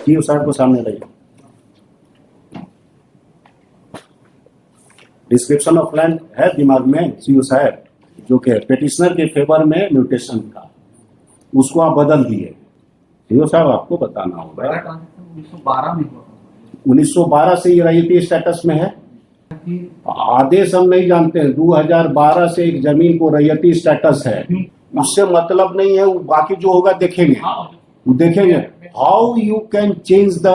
CO साहब को सामने लाइए। डिस्क्रिप्शन ऑफ लैंड है दिमाग में सीओ साहब, जो कि पेटिशनर के फेवर में म्यूटेशन था, उसको आप बदल दिए। सीओ साहब आपको बताना होगा। 1912 में हुआ, 1912 से ये रैयती स्टेटस में है। आदेश हम नहीं जानते हैं, 2012 से एक जमीन को रैयती स्टेटस है, उससे मतलब नहीं है। बाकी जो होगा देखेंगे, देखेंगे how you can change the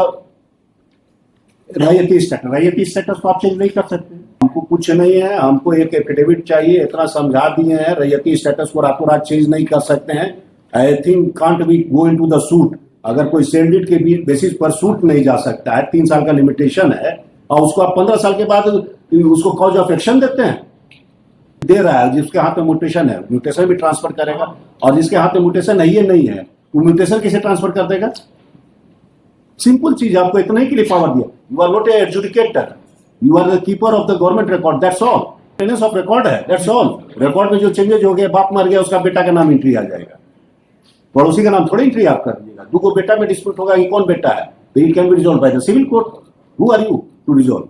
raiyati status. Raiyati status को आप चेंज नहीं कर सकते। हमको कुछ नहीं है, हमको एक एफिडेविट चाहिए, इतना समझा दिए हैं। रैयती स्टेटस को रातों रात चेंज नहीं कर सकते हैं। I think can't be go into the suit. अगर कोई सेंडिट के बेसिस पर सूट नहीं जा सकता है, 3 साल का लिमिटेशन है, और उसको आप 15 साल के बाद उसको कॉज ऑफ एक्शन देते हैं। दे रहा है जिसके हाथ में म्यूटेशन है, म्यूटेशन भी ट्रांसफर करेगा, और जिसके हाथ में म्यूटेशन है ये नहीं है, वो म्यूटेशन किसे ट्रांसफर कर देगा? सिंपल चीज, आपको इतना ही के लिए पावर दिया। You are not a adjudicator, you are the keeper of the government record, that's all. Maintenance of record है, दैट्स ऑल। रिकॉर्ड में जो चेंजेज हो गए, बाप मर गया, उसका बेटा का नाम एंट्री आ जाएगा, पड़ोसी का नाम थोड़ी एंट्री आप कर दीजिएगा। दूगो बेटा में डिस्प्यूट होगा कि कौन बेटा है, तो it can be resolve by the civil court. Who are you to resolve?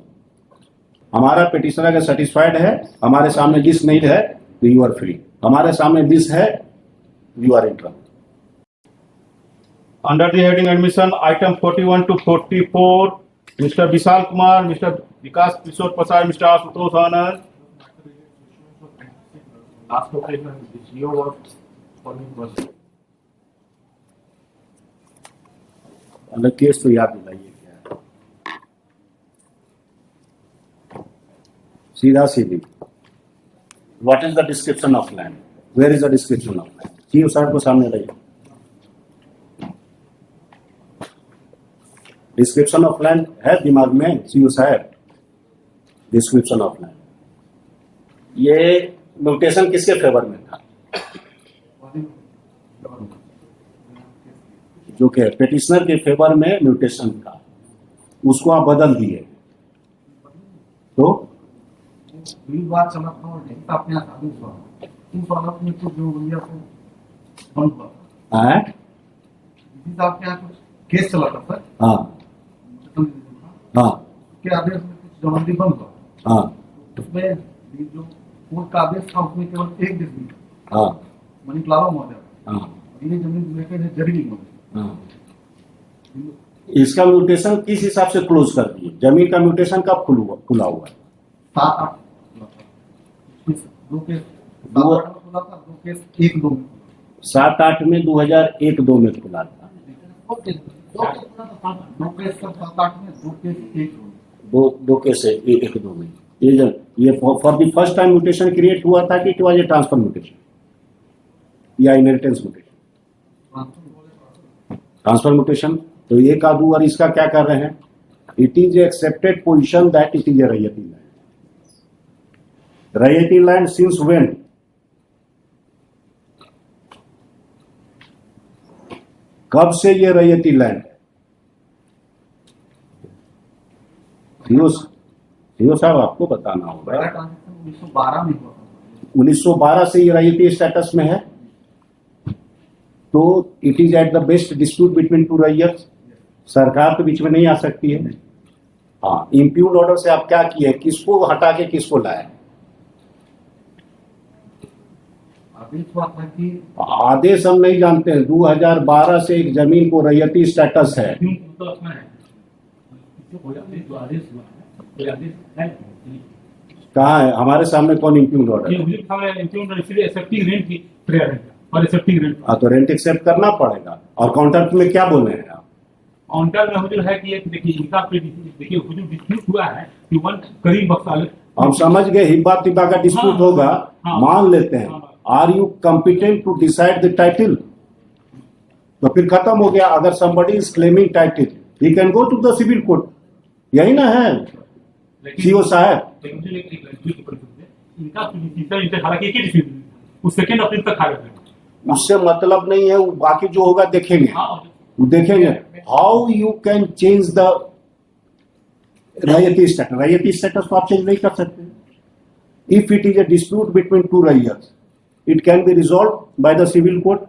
हमारा पिटिशनर अगर सेटिस्फाइड है, हमारे सामने लिस्ट नहीं है, तो यू आर फ्री। हमारे सामने लिस्ट है, you are in trouble. Under the heading admission, item 41 to 44, Mr. Vishal Kumar, Mr. Vikas Kishore Prasad, Mr. Ashutosh Anand. last occasion the CEO was following was अलग case तो याद दिलाइए क्या है? सीधा सीधी, what is the description of land, where is the description of land? CO साहब को सामने लाइए। डिस्क्रिप्शन ऑफ लैंड है दिमाग में सीओ साहब? डिस्क्रिप्शन ऑफ लैंड, ये म्यूटेशन किसके फेवर में था? जो कि पेटिशनर के फेवर में म्यूटेशन था, उसको आप बदल दिए, तो बात समझता हूँ अपने यहाँ में तो जो भैया को बंद हुआ है। आपके यहाँ कुछ केस चला था सर। हाँ हाँ के आदेश में कुछ जमानती बंद हुआ। हाँ उसमें जो कोर्ट का आदेश था उसमें केवल एक दिन हाँ मणिकलावा महोदय हाँ ये जमीन लेकर जरूरी महोदय। हाँ। इसका म्यूटेशन किस हिसाब से क्लोज कर दिए? जमीन का म्यूटेशन कब खुला हुआ है? 7-8 दो केस 7-8 में खुला था, 2 केस 1-2 में 7-8 में 2001-2 में खुला था। 2 केस 7-8 में 2 केस 1-2 दो केस 1-2 में। ये for the first time mutation create हुआ था कि it was a transfer mutation या इनहेरिटेंस म्यूटेशन? Transfer mutation. तो एक आदू और इसका क्या कर रहे हैं? It is accepted position that it is a raiyati land. Raiyati land since when? कब से ये रैयती लैंड है? सीओ साहब आपको बताना होगा। 1912 में हुआ, 1912 से ये रैयती स्टेटस में है, तो it is at the best dispute between two रैयत। सरकार तो बीच में नहीं आ सकती है। हाँ, इम्प्यूड ऑर्डर से आप क्या किए, किसको हटा के किसको लाए? आदेश हुआ था कि आदेश हम नहीं जानते हैं, 2012 से एक जमीन को रैयती स्टेटस है। कहाँ है हमारे सामने? कौन इम्प्यूड ऑर्डर? हाँ, तो रेंट एक्सेप्ट करना पड़ेगा। और काउंटर में क्या बोल रहे हैं आप? काउंटर में हुजूर है कि एक देखिए इनका देखिए हुजूर डिस्प्यूट हुआ है कि वन करीब बख्शाल। हम समझ गए, हिब्बा तिब्बा का डिस्प्यूट हाँ, होगा, हाँ, मान लेते हैं। हाँ, are you competent to decide the title? तो फिर खत्म हो गया। अगर somebody is claiming title, he can go to the civil court। यही ना है सीओ साहब? इनका हालांकि एक ही डिस्प्यूट उस सेकंड अप्रैल तक खा रहे थे, उससे मतलब नहीं है। बाकी जो होगा देखेंगे, देखेंगे how you can change the raiyati status. Raiyati status को आप चेंज नहीं कर सकते। If it is a dispute between two raiyat, it can be resolve by the civil court.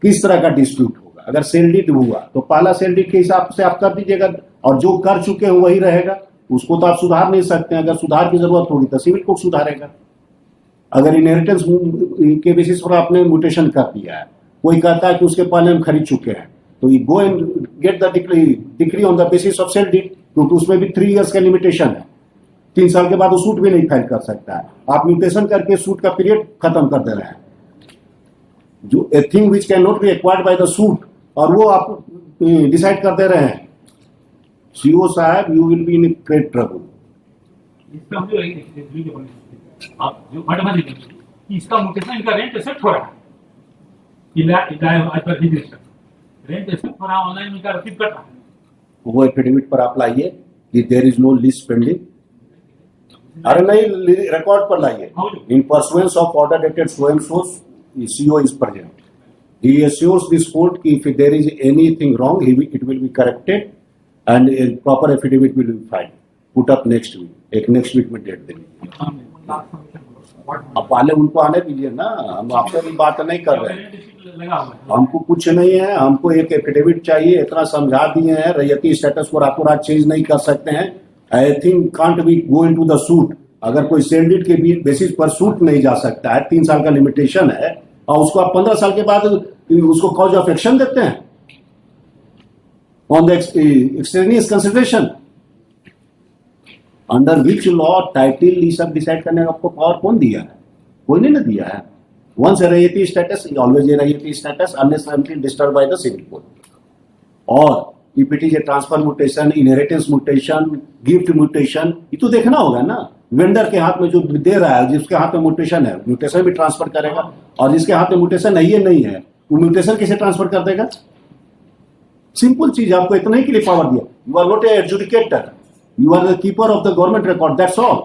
किस तरह का डिस्प्यूट होगा? होगा। अगर सेल डीड हुआ तो पहला सेल डीड के हिसाब से आप कर दीजिएगा, और जो कर चुके हैं वही रहेगा, उसको तो आप सुधार नहीं सकते हैं। अगर सुधार की जरूरत होगी तो सिविल कोर्ट सुधारेगा। अगर इनहेरिटेंस के बेसिस पर आपने म्यूटेशन कर दिया है, कोई कहता है कि उसके पहले हम खरीद चुके हैं, तो you go and get the decree on the basis of sale deed, क्योंकि उसमें भी 3 इयर्स का लिमिटेशन है। 3 साल के बाद वो सूट भी नहीं फाइल कर सकता है। आप म्यूटेशन करके सूट का पीरियड खत्म कर दे रहे हैं। जो a thing which can not be acquired by the suit, और वो आप डिसाइड कर दे रहे हैं। सीओ साहब, you will be in great trouble. इसका मुझे वही देखिए, आप जो मैडम देखिए कि इसका म्यूटेशन, इनका रेंट एक्सेप्ट हो रहा है, रेंट एक्सेप्ट हो रहा है, ऑनलाइन इनका रसीद कट रहा है। वो एफिडेविट पर आप लाइए कि there is no list pending. अरे नहीं, रिकॉर्ड पर लाइए, in pursuance of order dated so and so CO is present, he assures this court कि if there is anything wrong it will be corrected and a proper affidavit will be filed, put up next week, एक next week में date देंगे। अब पहले उनको आने दीजिए ना, हम आपसे भी बात नहीं कर रहे हैं। हमको कुछ नहीं है, हमको एक एफिडेविट चाहिए, इतना समझा दिए हैं। रैयती स्टेटस को रातों रात चेंज नहीं कर सकते हैं। I think can't be go into the suit. अगर कोई सेल डीड के बेसिस पर सूट नहीं जा सकता है, 3 साल का लिमिटेशन है, और उसको आप 15 साल के बाद उसको कॉज ऑफ एक्शन देते हैं on the extraneous consideration. Under which law title ये सब डिसाइड करने का आपको पावर कौन दिया है? कोई नहीं ना दिया है। Once a raiyati status, always a raiyati status unless until disturb by the civil code. और if it is a transfer mutation, inheritance mutation, gift mutation, ये तो देखना होगा ना। वेंडर के हाथ में जो दे रहा है, जिसके हाथ में म्यूटेशन है, म्यूटेशन भी ट्रांसफर करेगा, और जिसके हाथ में म्यूटेशन है ये नहीं है, वो म्यूटेशन कैसे ट्रांसफर कर देगा? सिंपल चीज, आपको इतना ही के लिए पावर दिया। You are not a adjudicator, you are the keeper of the government record, that's all.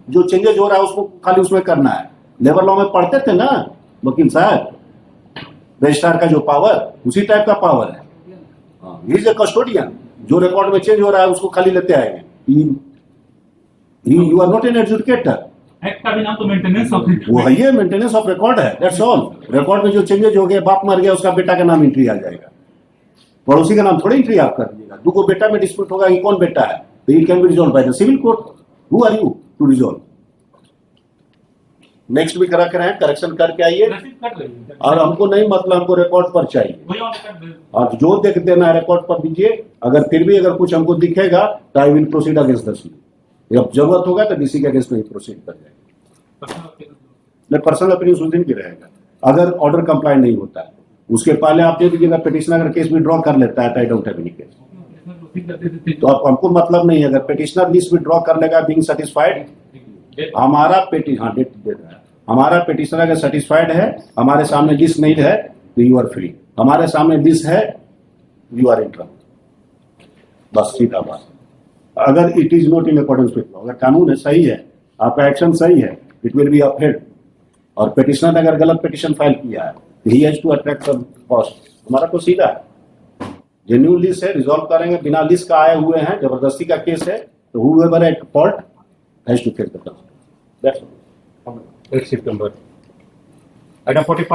जो चेंजेस हो रहा है उसको खाली उसमें करना है। लेबर लॉ में पढ़ते थे ना वकील साहब, रजिस्ट्रार का जो पावर उसी टाइप का पावर है। ही इज ए कस्टोडियन, जो रिकॉर्ड में चेंज हो रहा है उसको खाली लेते आएंगे। You are not an adjudicator. Act का भी नाम तो मेंटेनेंस ऑफ, वो है, ये मेंटेनेंस ऑफ रिकॉर्ड है, दैट्स ऑल। रिकॉर्ड में जो चेंजेस हो गए, बाप मर गया, उसका बेटा का नाम एंट्री आ जाएगा, पड़ोसी का नाम थोड़ी एंट्री आप कर दीजिएगा। दूगो बेटा में डिस्प्यूट होगा कि कौन बेटा है, तो it can be resolve by the civil court. Who are you to resolve? Next भी करा कर करेक्शन करके आइए, रसीद कट रही है। और हमको नहीं मतलब, हमको रिकॉर्ड पर चाहिए, वही ऑन रिकॉर्ड और जो देख देना है रिकॉर्ड पर दीजिए। अगर फिर भी अगर कुछ हमको दिखेगा तो I will proceed against the CO. जब जरूरत होगा तो डीसी के अगेंस्ट में प्रोसीड कर जाएगा। पर्सनल ओपिनियन उस दिन की रहेगा। अगर ऑर्डर कंप्लाई नहीं होता है, उसके पहले आप दे दीजिएगा। पिटिशनर अगर केस विड्रॉ कर लेता है, I don't have any case, तो आप हमको मतलब नहीं है। अगर पिटिशनर लिस्ट विड्रॉ कर लेगा बीइंग सेटिस्फाइड, हमारा हाँ डेट दे रहा है, हमारा पिटिशनर अगर सेटिस्फाइड है, हमारे सामने लिस्ट नहीं है तो यू आर फ्री, हमारे सामने लिस्ट है यू आर इन ट्रबल। बस सीधा बात। अगर it is not in accordance with law, अगर कानून है सही है, आपका एक्शन सही है, इट विल बी अपहेल्ड। और पिटिशनर ने अगर गलत पिटिशन फाइल किया है, he has to attract some cost. हमारा तो सीधा है, जेन्युइन लिस्ट है, रिजॉल्व करेंगे। बिना लिस्ट का आए हुए हैं, जबरदस्ती का केस है, तो whoever at fault has to face the consequence. That's all. 8 September. Item 45.